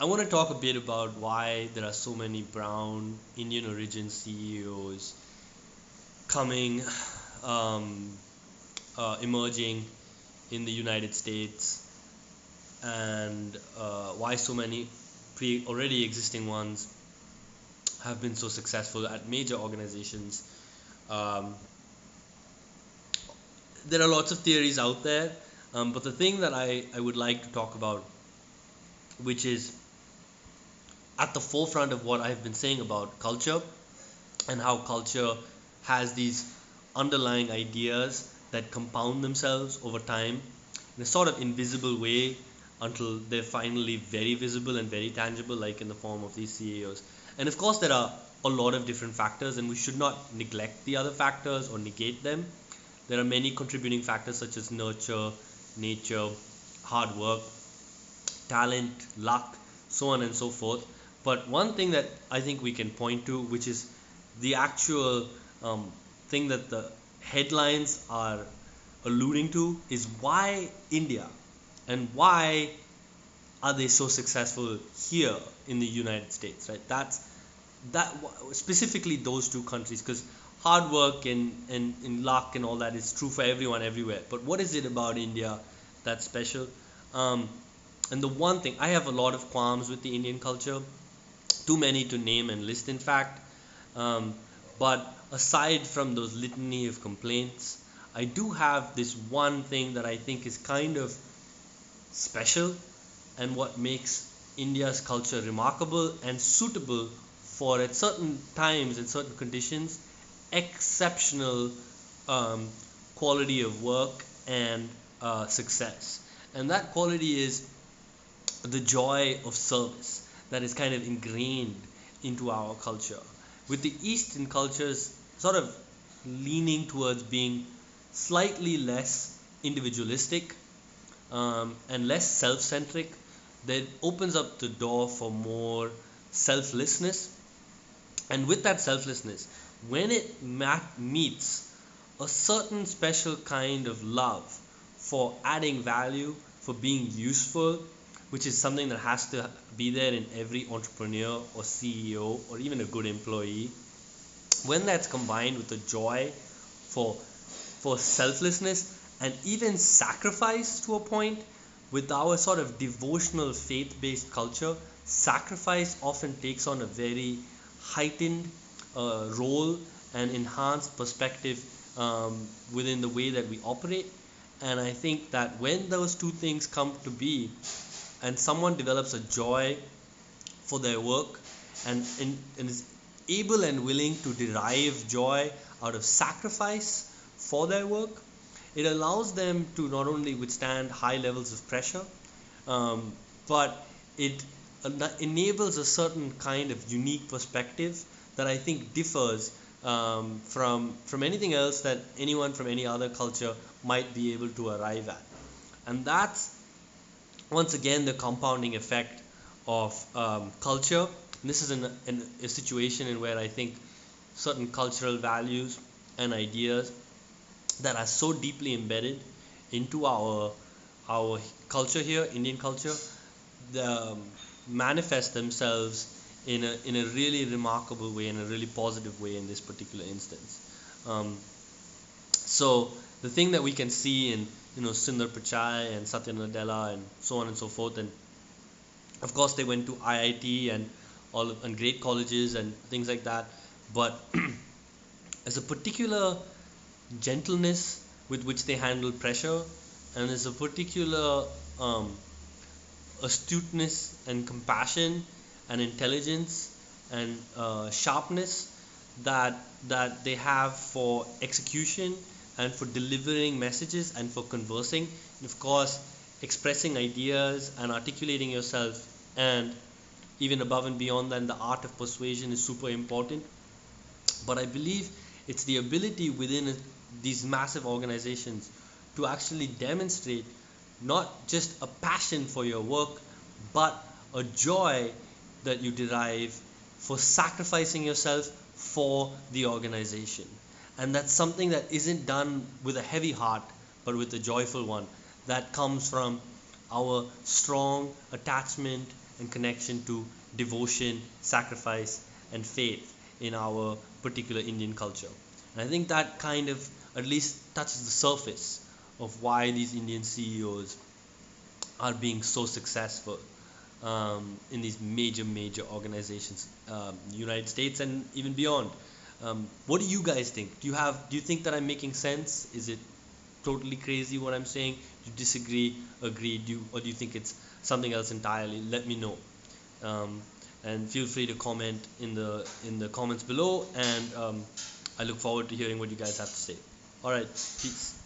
I want to talk a bit about why there are so many brown Indian origin CEOs coming, um, emerging in the United States, and why so many already existing ones have been so successful at major organizations. Um, there are lots of theories out there, but the thing that I would like to talk about, which is at the forefront of what I've been saying about culture and how culture has these underlying ideas that compound themselves over time in a sort of invisible way until they're finally very visible and very tangible, like in the form of these CEOs. And of course, there are a lot of different factors, and we should not neglect the other factors or negate them. There are many contributing factors such as nurture, nature, hard work, talent, luck, so on and so forth. But one thing that I think we can point to, which is the actual thing that the headlines are alluding to, is why India and why are they so successful here in the United States, right? That specifically those two countries, because hard work and luck and all that is true for everyone everywhere. But what is it about India that's special? Um, and the one thing, I have a lot of qualms with the Indian culture, too many to name and list, in fact. Um, but aside from those litany of complaints, I do have this one thing that I think is kind of special and what makes India's culture remarkable and suitable for, at certain times and certain conditions, exceptional um, quality of work and success. And that quality is the joy of service that is kind of ingrained into our culture. With the Eastern cultures sort of leaning towards being slightly less individualistic and less self centric, that opens up the door for more selflessness. And with that selflessness, when it meets a certain special kind of love for adding value, for being useful, which is something that has to be there in every entrepreneur or CEO or even a good employee, when that's combined with the joy for selflessness and even sacrifice to a point, with our sort of devotional faith based culture, sacrifice often takes on a very heightened role and enhanced perspective within the way that we operate. And I think that when those two things come to be, and someone develops a joy for their work and is able and willing to derive joy out of sacrifice for their work, it allows them to not only withstand high levels of pressure, um, but it enables a certain kind of unique perspective that I think differs from anything else that anyone from any other culture might be able to arrive at. And that's once again the compounding effect of culture. And this is in a situation in where I think certain cultural values and ideas that are so deeply embedded into our culture here, Indian culture, the, manifest themselves in a really remarkable way, in a really positive way in this particular instance. Um, so the thing that we can see in Sundar Pichai and Satya Nadella and so on and so forth, and of course they went to IIT and and great colleges and things like that, but as a particular gentleness with which they handle pressure, and there's a particular um, astuteness and compassion and intelligence and sharpness that they have for execution and for delivering messages and for conversing, and of course expressing ideas and articulating yourself, and even above and beyond that, the art of persuasion is super important. But I believe it's the ability within these massive organizations to actually demonstrate not just a passion for your work, but a joy that you derive for sacrificing yourself for the organization. And that's something that isn't done with a heavy heart, but with a joyful one, that comes from our strong attachment and connection to devotion, sacrifice, and faith in our particular Indian culture. And I think that kind of at least touches the surface of why these Indian CEOs are being so successful in these major organizations, United States and even beyond. What do you guys think? Do you think that I'm making sense? Is it totally crazy what I'm saying? Do you disagree, agree, or do you think it's something else entirely? Let me know. Um, and feel free to comment in the comments below. And I look forward to hearing what you guys have to say. All right, peace.